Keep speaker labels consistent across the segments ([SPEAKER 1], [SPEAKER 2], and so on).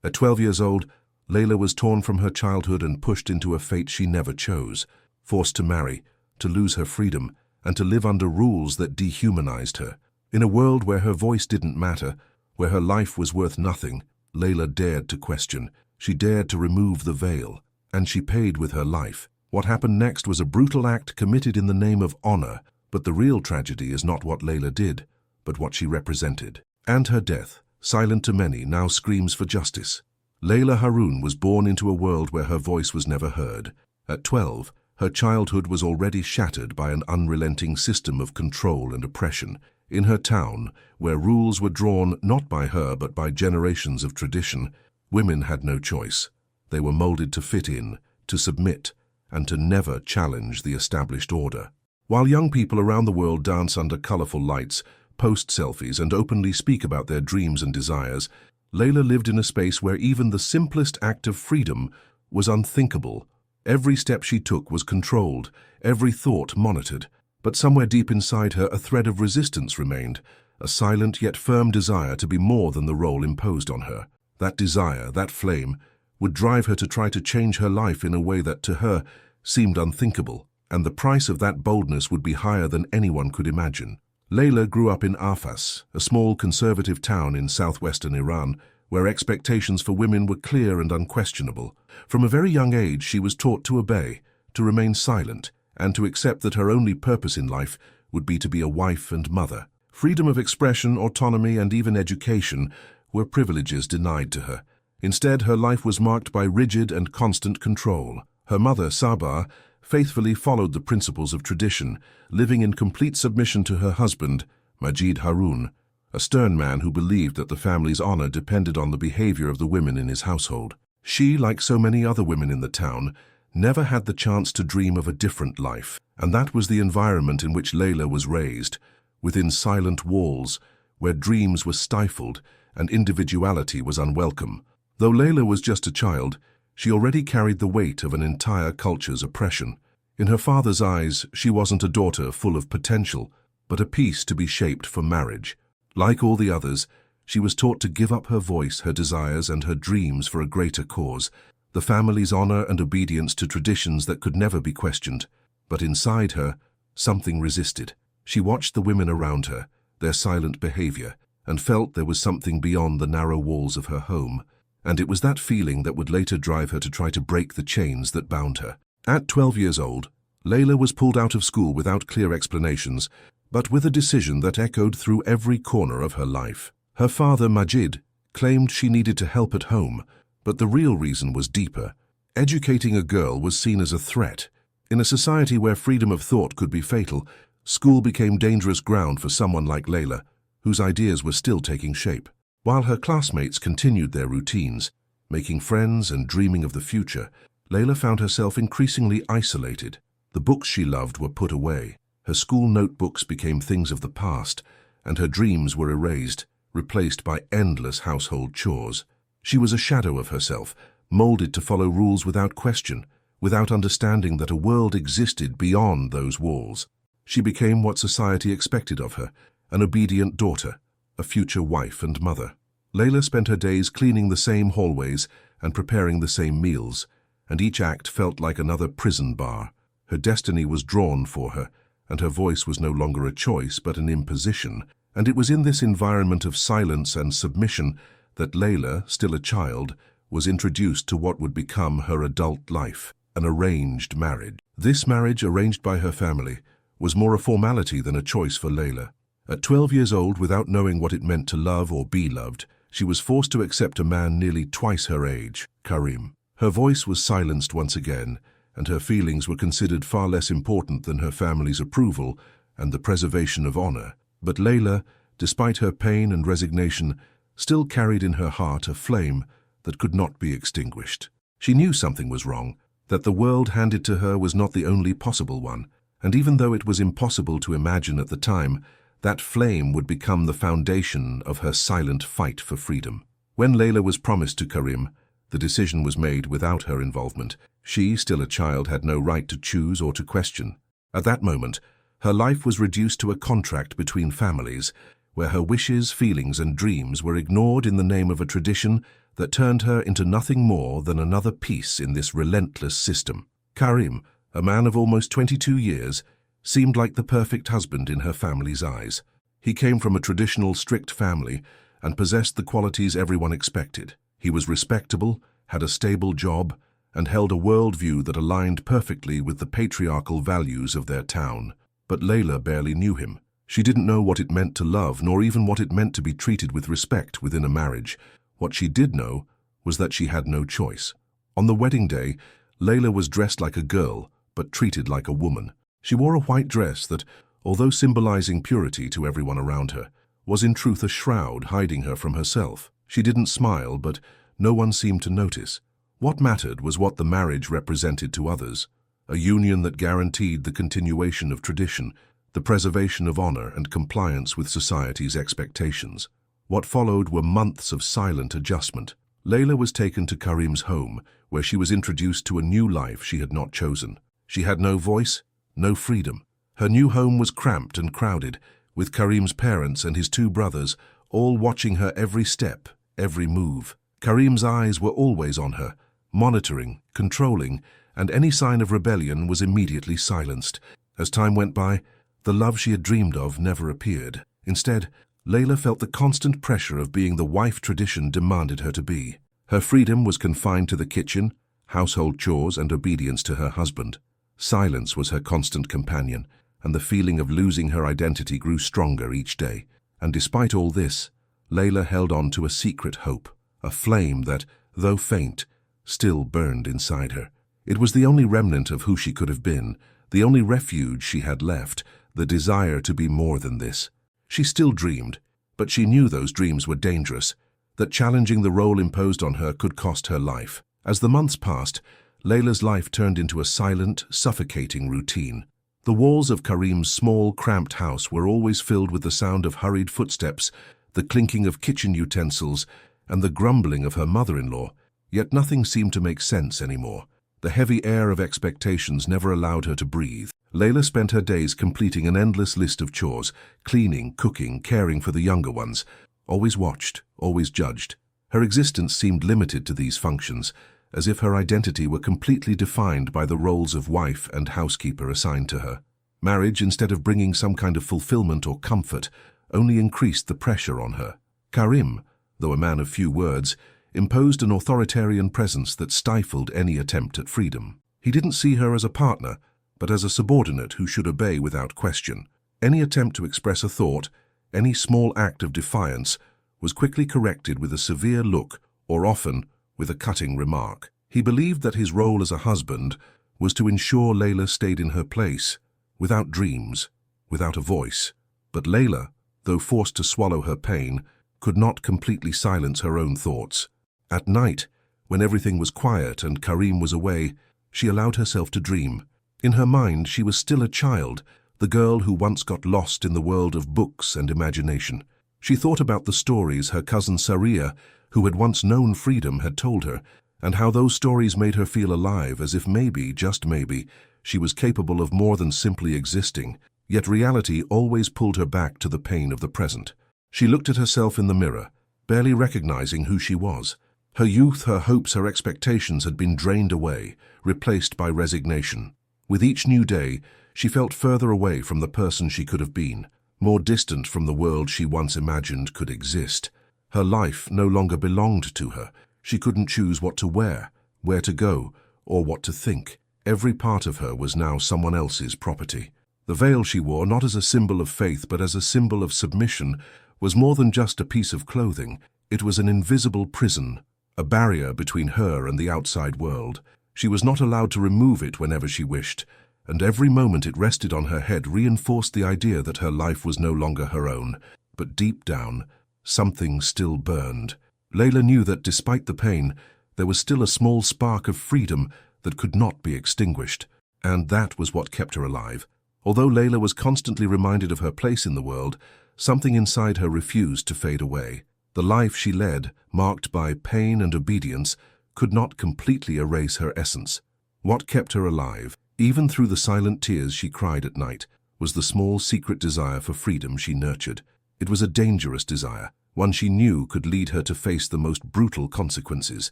[SPEAKER 1] At 12 years old, Leila was torn from her childhood and pushed into a fate she never chose, forced to marry, to lose her freedom, and to live under rules that dehumanized her. In a world where her voice didn't matter, where her life was worth nothing, Leila dared to question. She dared to remove the veil, and she paid with her life. What happened next was a brutal act committed in the name of honor, but the real tragedy is not what Leila did, but what she represented. And her death, silent to many, now screams for justice. Leila Harun was born into a world where her voice was never heard. At 12, her childhood was already shattered by an unrelenting system of control and oppression. In her town, where rules were drawn not by her but by generations of tradition, women had no choice. They were molded to fit in, to submit, and to never challenge the established order. While young people around the world dance under colorful lights, post selfies, and openly speak about their dreams and desires, Leila lived in a space where even the simplest act of freedom was unthinkable. Every step she took was controlled, every thought monitored. But somewhere deep inside her, a thread of resistance remained, a silent yet firm desire to be more than the role imposed on her. That desire, that flame, would drive her to try to change her life in a way that to her seemed unthinkable, and the price of that boldness would be higher than anyone could imagine. Leila grew up in Afas, a small conservative town in southwestern Iran, where expectations for women were clear and unquestionable. From a very young age, she was taught to obey, to remain silent, and to accept that her only purpose in life would be to be a wife and mother. Freedom of expression, autonomy, and even education were privileges denied to her. Instead, her life was marked by rigid and constant control. Her mother, Sabah, faithfully followed the principles of tradition, living in complete submission to her husband, Majid Harun, a stern man who believed that the family's honor depended on the behavior of the women in his household. She, like so many other women in the town, never had the chance to dream of a different life, and that was the environment in which Leila was raised, within silent walls, where dreams were stifled and individuality was unwelcome. Though Leila was just a child, she already carried the weight of an entire culture's oppression. In her father's eyes, she wasn't a daughter full of potential, but a piece to be shaped for marriage. Like all the others, she was taught to give up her voice, her desires, and her dreams for a greater cause, the family's honor and obedience to traditions that could never be questioned. But inside her, something resisted. She watched the women around her, their silent behavior, and felt there was something beyond the narrow walls of her home. And it was that feeling that would later drive her to try to break the chains that bound her. At 12 years old, Leila was pulled out of school without clear explanations, but with a decision that echoed through every corner of her life. Her father, Majid, claimed she needed to help at home, but the real reason was deeper. Educating a girl was seen as a threat. In a society where freedom of thought could be fatal, school became dangerous ground for someone like Leila, whose ideas were still taking shape. While her classmates continued their routines, making friends and dreaming of the future, Leila found herself increasingly isolated. The books she loved were put away. Her school notebooks became things of the past, and her dreams were erased, replaced by endless household chores. She was a shadow of herself, molded to follow rules without question, without understanding that a world existed beyond those walls. She became what society expected of her, an obedient daughter, a future wife and mother. Leila spent her days cleaning the same hallways and preparing the same meals, and each act felt like another prison bar. Her destiny was drawn for her, and her voice was no longer a choice but an imposition. And it was in this environment of silence and submission that Leila, still a child, was introduced to what would become her adult life, an arranged marriage. This marriage, arranged by her family, was more a formality than a choice for Leila. At 12 years old, without knowing what it meant to love or be loved, she was forced to accept a man nearly twice her age, Karim. Her voice was silenced once again, and her feelings were considered far less important than her family's approval and the preservation of honor. But Leila, despite her pain and resignation, still carried in her heart a flame that could not be extinguished. She knew something was wrong, that the world handed to her was not the only possible one, and even though it was impossible to imagine at the time, that flame would become the foundation of her silent fight for freedom. When Leila was promised to Karim, the decision was made without her involvement. She, still a child, had no right to choose or to question. At that moment, her life was reduced to a contract between families, where her wishes, feelings, and dreams were ignored in the name of a tradition that turned her into nothing more than another piece in this relentless system. Karim, a man of almost 22 years, seemed like the perfect husband in her family's eyes. He came from a traditional, strict family and possessed the qualities everyone expected. He was respectable, had a stable job, and held a worldview that aligned perfectly with the patriarchal values of their town. But Leila barely knew him. She didn't know what it meant to love, nor even what it meant to be treated with respect within a marriage. What she did know was that she had no choice. On the wedding day, Leila was dressed like a girl, but treated like a woman. She wore a white dress that, although symbolizing purity to everyone around her, was in truth a shroud hiding her from herself. She didn't smile, but no one seemed to notice. What mattered was what the marriage represented to others, a union that guaranteed the continuation of tradition, the preservation of honor and compliance with society's expectations. What followed were months of silent adjustment. Leila was taken to Karim's home, where she was introduced to a new life she had not chosen. She had no voice, no freedom. Her new home was cramped and crowded, with Karim's parents and his two brothers all watching her every step, every move. Karim's eyes were always on her, monitoring, controlling, and any sign of rebellion was immediately silenced. As time went by, the love she had dreamed of never appeared. Instead, Leila felt the constant pressure of being the wife tradition demanded her to be. Her freedom was confined to the kitchen, household chores, and obedience to her husband. Silence was her constant companion, and the feeling of losing her identity grew stronger each day. And despite all this, Leila held on to a secret hope, a flame that, though faint, still burned inside her. It was the only remnant of who she could have been, the only refuge she had left, the desire to be more than this. She still dreamed, but she knew those dreams were dangerous, that challenging the role imposed on her could cost her life. As the months passed, Leila's life turned into a silent, suffocating routine. The walls of Karim's small, cramped house were always filled with the sound of hurried footsteps, the clinking of kitchen utensils, and the grumbling of her mother-in-law, yet nothing seemed to make sense anymore. The heavy air of expectations never allowed her to breathe. Leila spent her days completing an endless list of chores, cleaning, cooking, caring for the younger ones, always watched, always judged. Her existence seemed limited to these functions, as if her identity were completely defined by the roles of wife and housekeeper assigned to her. Marriage, instead of bringing some kind of fulfillment or comfort, only increased the pressure on her. Karim, though a man of few words, imposed an authoritarian presence that stifled any attempt at freedom. He didn't see her as a partner, but as a subordinate who should obey without question. Any attempt to express a thought, any small act of defiance, was quickly corrected with a severe look or often with a cutting remark. He believed that his role as a husband was to ensure Leila stayed in her place, without dreams, without a voice. But Leila, though forced to swallow her pain, could not completely silence her own thoughts. At night, when everything was quiet and Karim was away, she allowed herself to dream. In her mind, she was still a child, the girl who once got lost in the world of books and imagination. She thought about the stories her cousin Saria, who had once known freedom, had told her, and how those stories made her feel alive, as if maybe, just maybe, she was capable of more than simply existing. Yet reality always pulled her back to the pain of the present. She looked at herself in the mirror, barely recognizing who she was. Her youth, her hopes, her expectations had been drained away, replaced by resignation. With each new day, she felt further away from the person she could have been, more distant from the world she once imagined could exist. Her life no longer belonged to her. She couldn't choose what to wear, where to go, or what to think. Every part of her was now someone else's property. The veil she wore, not as a symbol of faith but as a symbol of submission, was more than just a piece of clothing. It was an invisible prison, a barrier between her and the outside world. She was not allowed to remove it whenever she wished, and every moment it rested on her head reinforced the idea that her life was no longer her own. But deep down, something still burned. Leila knew that despite the pain, there was still a small spark of freedom that could not be extinguished, and that was what kept her alive. Although Leila was constantly reminded of her place in the world, something inside her refused to fade away. The life she led, marked by pain and obedience, could not completely erase her essence. What kept her alive, even through the silent tears she cried at night, was the small secret desire for freedom she nurtured. It was a dangerous desire, one she knew could lead her to face the most brutal consequences,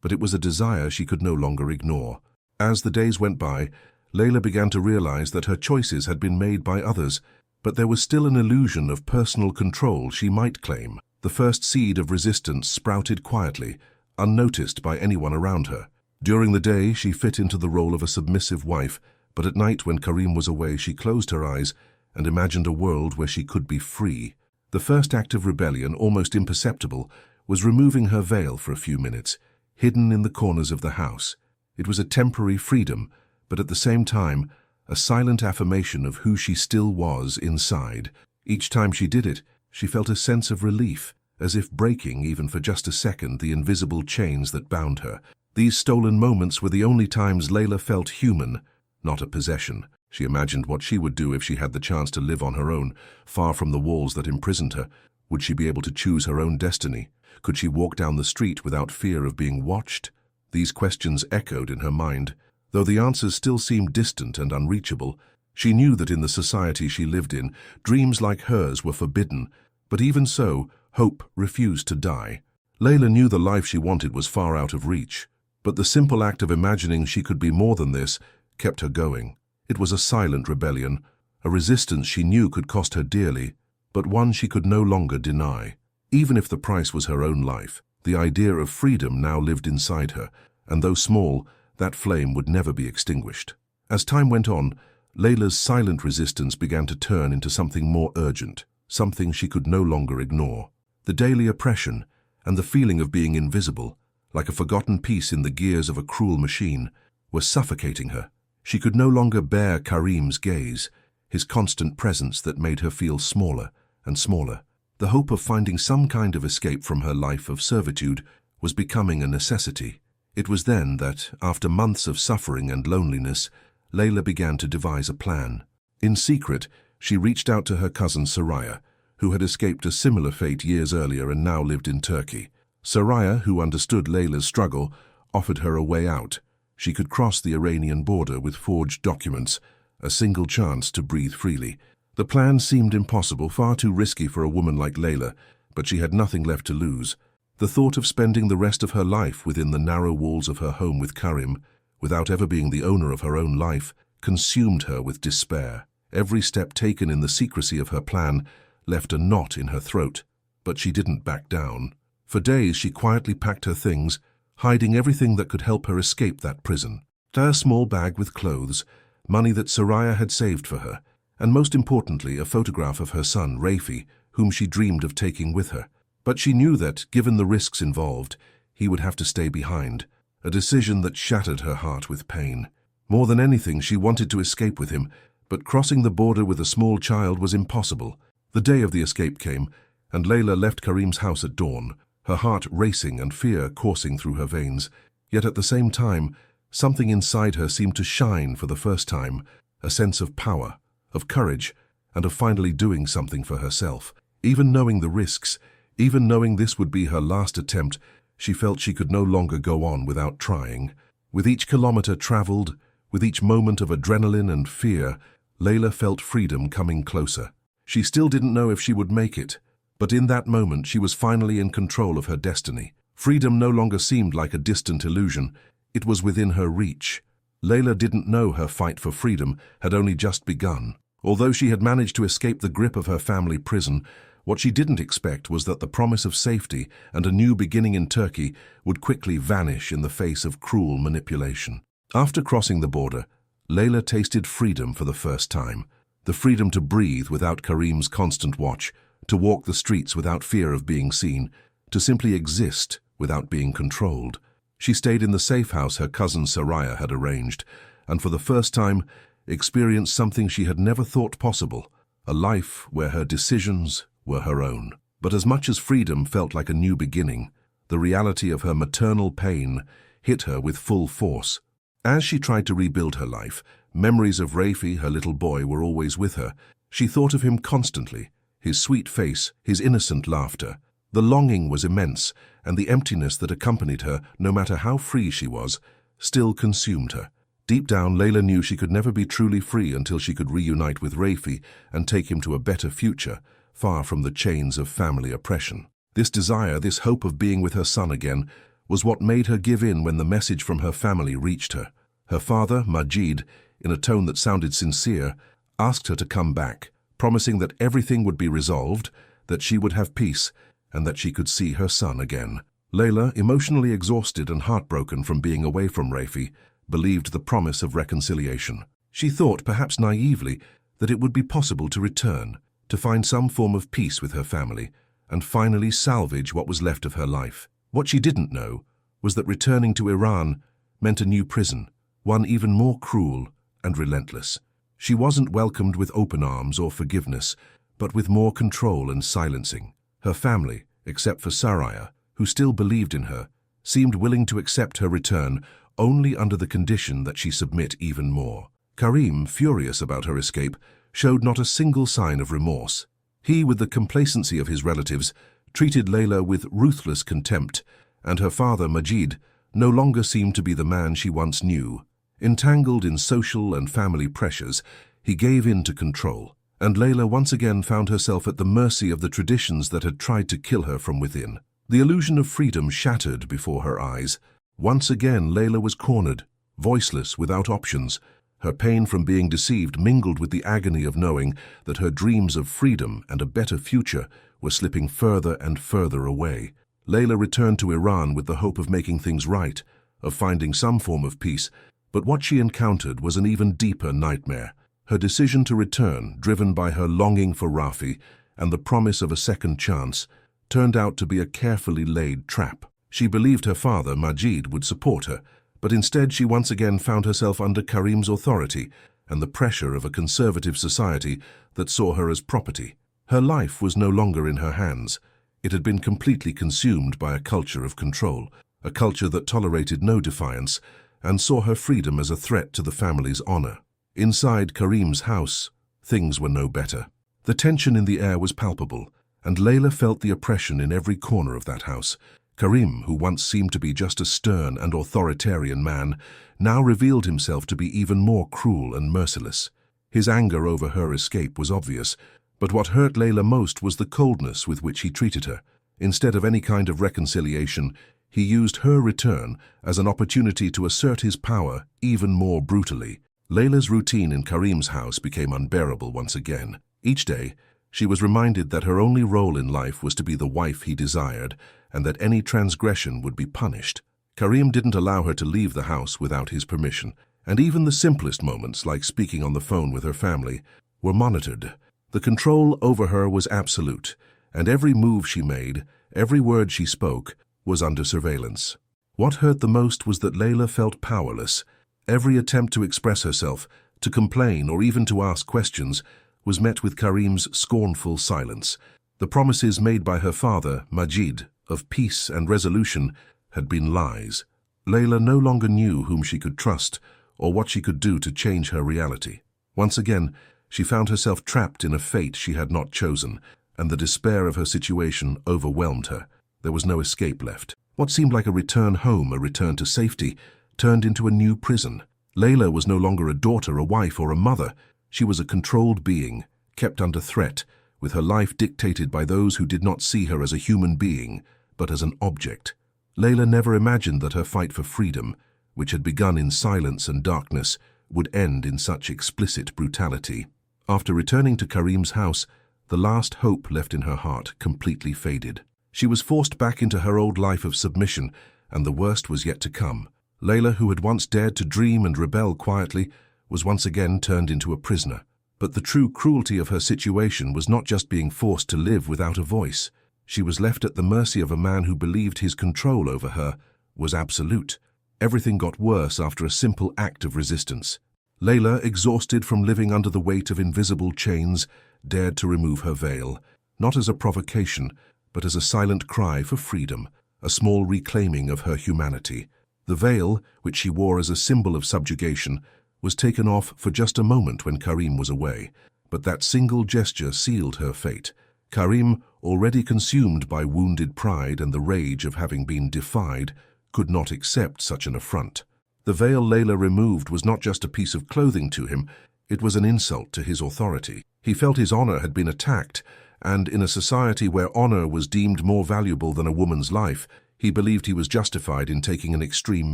[SPEAKER 1] but it was a desire she could no longer ignore. As the days went by, Leila began to realize that her choices had been made by others, but there was still an illusion of personal control she might claim. The first seed of resistance sprouted quietly, unnoticed by anyone around her. During the day, she fit into the role of a submissive wife, but at night when Karim was away, she closed her eyes and imagined a world where she could be free. The first act of rebellion, almost imperceptible, was removing her veil for a few minutes, hidden in the corners of the house. It was a temporary freedom, but at the same time, a silent affirmation of who she still was inside. Each time she did it, she felt a sense of relief, as if breaking, even for just a second, the invisible chains that bound her. These stolen moments were the only times Leila felt human, not a possession. She imagined what she would do if she had the chance to live on her own, far from the walls that imprisoned her. Would she be able to choose her own destiny? Could she walk down the street without fear of being watched? These questions echoed in her mind. Though the answers still seemed distant and unreachable, she knew that in the society she lived in, dreams like hers were forbidden. But even so, hope refused to die. Leila knew the life she wanted was far out of reach, but the simple act of imagining she could be more than this kept her going. It was a silent rebellion, a resistance she knew could cost her dearly, but one she could no longer deny. Even if the price was her own life, the idea of freedom now lived inside her, and though small, that flame would never be extinguished. As time went on, Leila's silent resistance began to turn into something more urgent, something she could no longer ignore. The daily oppression and the feeling of being invisible, like a forgotten piece in the gears of a cruel machine, were suffocating her. She could no longer bear Karim's gaze, his constant presence that made her feel smaller and smaller. The hope of finding some kind of escape from her life of servitude was becoming a necessity. It was then that, after months of suffering and loneliness, Leila began to devise a plan. In secret, she reached out to her cousin Soraya, who had escaped a similar fate years earlier and now lived in Turkey. Soraya, who understood Leila's struggle, offered her a way out. She could cross the Iranian border with forged documents, a single chance to breathe freely. The plan seemed impossible, far too risky for a woman like Leila, but she had nothing left to lose. The thought of spending the rest of her life within the narrow walls of her home with Karim, without ever being the owner of her own life, consumed her with despair. Every step taken in the secrecy of her plan left a knot in her throat, but she didn't back down. For days she quietly packed her things, hiding everything that could help her escape that prison. A small bag with clothes, money that Soraya had saved for her, and most importantly, a photograph of her son, Rafi, whom she dreamed of taking with her. But she knew that, given the risks involved, he would have to stay behind, a decision that shattered her heart with pain. More than anything, she wanted to escape with him, but crossing the border with a small child was impossible. The day of the escape came, and Leila left Karim's house at dawn, her heart racing and fear coursing through her veins. Yet at the same time, something inside her seemed to shine for the first time, a sense of power, of courage, and of finally doing something for herself. Even knowing the risks, even knowing this would be her last attempt, she felt she could no longer go on without trying. With each kilometer traveled, with each moment of adrenaline and fear, Leila felt freedom coming closer. She still didn't know if she would make it, but in that moment she was finally in control of her destiny. Freedom no longer seemed like a distant illusion, it was within her reach. Leila didn't know her fight for freedom had only just begun. Although she had managed to escape the grip of her family prison, what she didn't expect was that the promise of safety and a new beginning in Turkey would quickly vanish in the face of cruel manipulation. After crossing the border, Leila tasted freedom for the first time. The freedom to breathe without Karim's constant watch, to walk the streets without fear of being seen, to simply exist without being controlled. She stayed in the safe house her cousin Soraya had arranged, and for the first time experienced something she had never thought possible, a life where her decisions were her own. But as much as freedom felt like a new beginning, the reality of her maternal pain hit her with full force. As she tried to rebuild her life, memories of Rafi, her little boy, were always with her. She thought of him constantly, his sweet face, his innocent laughter. The longing was immense, and the emptiness that accompanied her, no matter how free she was, still consumed her. Deep down, Leila knew she could never be truly free until she could reunite with Rafi and take him to a better future, far from the chains of family oppression. This desire, this hope of being with her son again, was what made her give in when the message from her family reached her. Her father, Majid, in a tone that sounded sincere, asked her to come back, promising that everything would be resolved, that she would have peace, and that she could see her son again. Leila, emotionally exhausted and heartbroken from being away from Rafi, believed the promise of reconciliation. She thought, perhaps naively, that it would be possible to return, to find some form of peace with her family, and finally salvage what was left of her life. What she didn't know was that returning to Iran meant a new prison, one even more cruel and relentless. She wasn't welcomed with open arms or forgiveness, but with more control and silencing. Her family, except for Saraya, who still believed in her, seemed willing to accept her return only under the condition that she submit even more. Karim, furious about her escape, showed not a single sign of remorse. He, with the complacency of his relatives, treated Leila with ruthless contempt, and her father, Majid, no longer seemed to be the man she once knew. Entangled in social and family pressures, he gave in to control, and Leila once again found herself at the mercy of the traditions that had tried to kill her from within. The illusion of freedom shattered before her eyes. Once again, Leila was cornered, voiceless, without options. Her pain from being deceived mingled with the agony of knowing that her dreams of freedom and a better future were slipping further and further away. Leila returned to Iran with the hope of making things right, of finding some form of peace, but what she encountered was an even deeper nightmare. Her decision to return, driven by her longing for Rafi and the promise of a second chance, turned out to be a carefully laid trap. She believed her father, Majid, would support her, but instead she once again found herself under Karim's authority and the pressure of a conservative society that saw her as property. Her life was no longer in her hands. It had been completely consumed by a culture of control, a culture that tolerated no defiance and saw her freedom as a threat to the family's honor. Inside Karim's house, things were no better. The tension in the air was palpable, and Leila felt the oppression in every corner of that house. Karim, who once seemed to be just a stern and authoritarian man, now revealed himself to be even more cruel and merciless. His anger over her escape was obvious, but what hurt Leila most was the coldness with which he treated her. Instead of any kind of reconciliation, he used her return as an opportunity to assert his power even more brutally. Leila's routine in Karim's house became unbearable once again. Each day, she was reminded that her only role in life was to be the wife he desired, and that any transgression would be punished. Karim didn't allow her to leave the house without his permission, and even the simplest moments, like speaking on the phone with her family, were monitored. The control over her was absolute, and every move she made, every word she spoke, was under surveillance. What hurt the most was that Leila felt powerless. Every attempt to express herself, to complain, or even to ask questions, was met with Karim's scornful silence. The promises made by her father, Majid, of peace and resolution had been lies. Leila no longer knew whom she could trust or what she could do to change her reality. Once again, she found herself trapped in a fate she had not chosen, and the despair of her situation overwhelmed her. There was no escape left. What seemed like a return home, a return to safety, turned into a new prison. Leila was no longer a daughter, a wife, or a mother. She was a controlled being, kept under threat, with her life dictated by those who did not see her as a human being, but as an object. Leila never imagined that her fight for freedom, which had begun in silence and darkness, would end in such explicit brutality. After returning to Karim's house, the last hope left in her heart completely faded. She was forced back into her old life of submission, and the worst was yet to come. Leila, who had once dared to dream and rebel quietly, was once again turned into a prisoner. But the true cruelty of her situation was not just being forced to live without a voice. She was left at the mercy of a man who believed his control over her was absolute. Everything got worse after a simple act of resistance. Leila, exhausted from living under the weight of invisible chains, dared to remove her veil, not as a provocation, but as a silent cry for freedom, a small reclaiming of her humanity. The veil, which she wore as a symbol of subjugation, was taken off for just a moment when Karim was away, but that single gesture sealed her fate. Karim, already consumed by wounded pride and the rage of having been defied, could not accept such an affront. The veil Leila removed was not just a piece of clothing to him, it was an insult to his authority. He felt his honor had been attacked, and in a society where honor was deemed more valuable than a woman's life, he believed he was justified in taking an extreme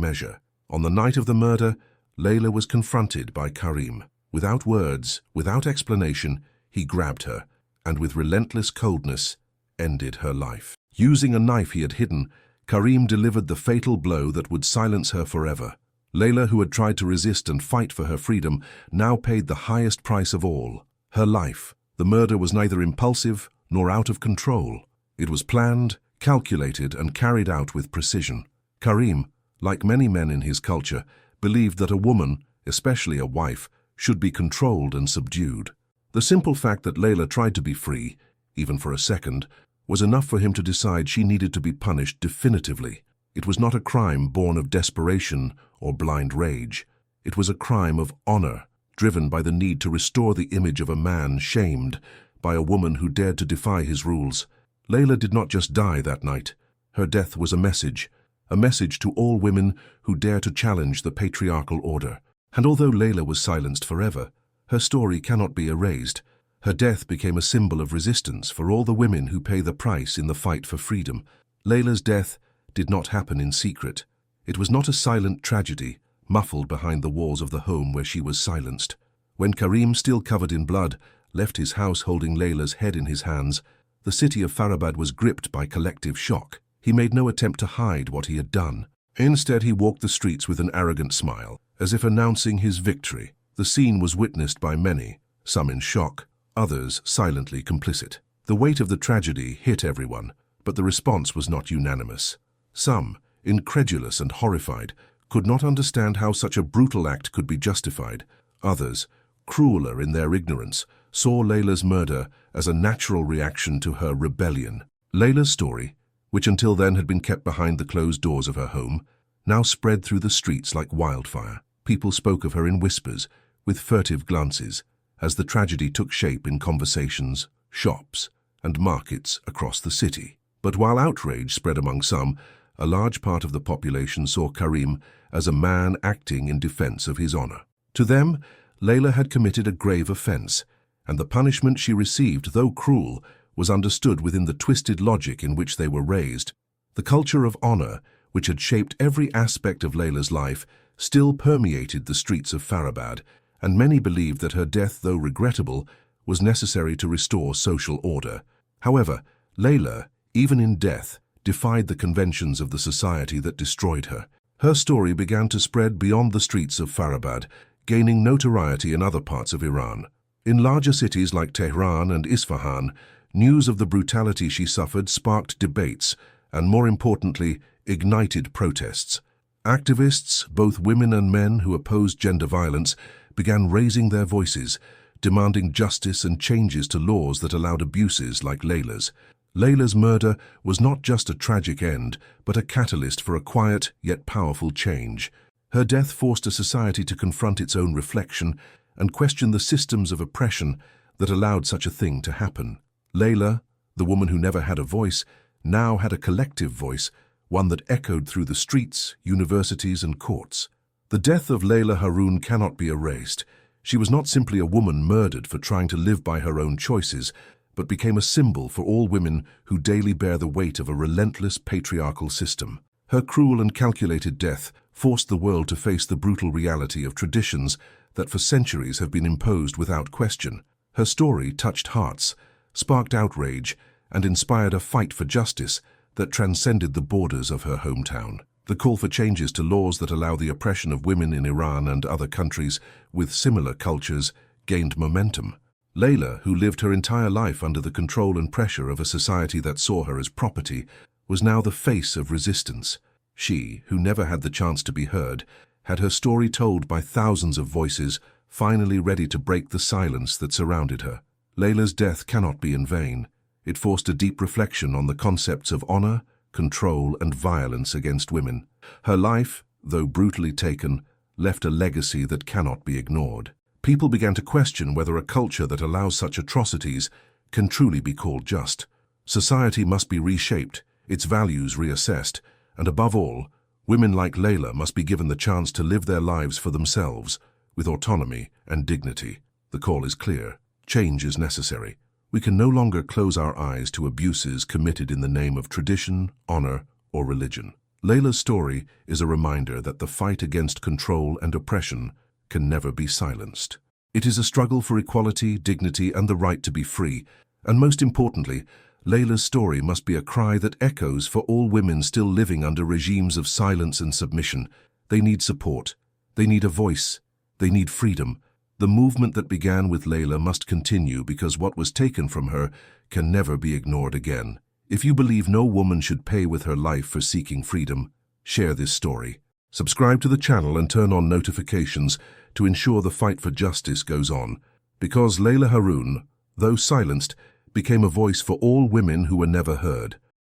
[SPEAKER 1] measure. On the night of the murder, Leila was confronted by Karim. Without words, without explanation, he grabbed her, and with relentless coldness, ended her life. Using a knife he had hidden, Karim delivered the fatal blow that would silence her forever. Leila, who had tried to resist and fight for her freedom, now paid the highest price of all, her life. The murder was neither impulsive nor out of control. It was planned, calculated, and carried out with precision. Karim, like many men in his culture, believed that a woman, especially a wife, should be controlled and subdued. The simple fact that Leila tried to be free, even for a second, was enough for him to decide she needed to be punished definitively. It was not a crime born of desperation or blind rage. It was a crime of honor, driven by the need to restore the image of a man shamed by a woman who dared to defy his rules. Leila did not just die that night. Her death was a message to all women who dare to challenge the patriarchal order. And although Leila was silenced forever, her story cannot be erased. Her death became a symbol of resistance for all the women who pay the price in the fight for freedom. Leila's death did not happen in secret. It was not a silent tragedy, muffled behind the walls of the home where she was silenced. When Karim, still covered in blood, left his house holding Leila's head in his hands, the city of Farabad was gripped by collective shock. He made no attempt to hide what he had done. Instead, he walked the streets with an arrogant smile, as if announcing his victory. The scene was witnessed by many, some in shock, others silently complicit. The weight of the tragedy hit everyone, but the response was not unanimous. Some, incredulous and horrified, could not understand how such a brutal act could be justified. Others, crueler in their ignorance, saw Leila's murder as a natural reaction to her rebellion. Leila's story, which until then had been kept behind the closed doors of her home, now spread through the streets like wildfire. People spoke of her in whispers, with furtive glances, as the tragedy took shape in conversations, shops, and markets across the city. But while outrage spread among some, a large part of the population saw Karim as a man acting in defense of his honor. To them, Leila had committed a grave offense, and the punishment she received, though cruel, was understood within the twisted logic in which they were raised. The culture of honor, which had shaped every aspect of Leila's life, still permeated the streets of Farabad, and many believed that her death, though regrettable, was necessary to restore social order. However, Leila, even in death, defied the conventions of the society that destroyed her. Her story began to spread beyond the streets of Farabad, gaining notoriety in other parts of Iran. In larger cities like Tehran and Isfahan, news of the brutality she suffered sparked debates and, more importantly, ignited protests. Activists, both women and men who opposed gender violence, began raising their voices, demanding justice and changes to laws that allowed abuses like Leila's. Leila's murder was not just a tragic end, but a catalyst for a quiet yet powerful change. Her death forced a society to confront its own reflection and question the systems of oppression that allowed such a thing to happen. Leila, the woman who never had a voice, now had a collective voice, one that echoed through the streets, universities, and courts. The death of Leila Harun cannot be erased. She was not simply a woman murdered for trying to live by her own choices, but became a symbol for all women who daily bear the weight of a relentless patriarchal system. Her cruel and calculated death forced the world to face the brutal reality of traditions that for centuries have been imposed without question. Her story touched hearts, sparked outrage, and inspired a fight for justice that transcended the borders of her hometown. The call for changes to laws that allow the oppression of women in Iran and other countries with similar cultures gained momentum. Leila, who lived her entire life under the control and pressure of a society that saw her as property, was now the face of resistance. She, who never had the chance to be heard, had her story told by thousands of voices, finally ready to break the silence that surrounded her. Leila's death cannot be in vain. It forced a deep reflection on the concepts of honor, control, and violence against women. Her life, though brutally taken, left a legacy that cannot be ignored. People began to question whether a culture that allows such atrocities can truly be called just. Society must be reshaped, its values reassessed, and above all, women like Leila must be given the chance to live their lives for themselves, with autonomy and dignity. The call is clear. Change is necessary. We can no longer close our eyes to abuses committed in the name of tradition, honor, or religion. Leila's story is a reminder that the fight against control and oppression can never be silenced. It is a struggle for equality, dignity, and the right to be free. And most importantly, Leila's story must be a cry that echoes for all women still living under regimes of silence and submission. They need support. They need a voice. They need freedom. The movement that began with Leila must continue because what was taken from her can never be ignored again. If you believe no woman should pay with her life for seeking freedom, share this story. Subscribe to the channel and turn on notifications to ensure the fight for justice goes on. Because Leila Harun, though silenced, became a voice for all women who were never heard.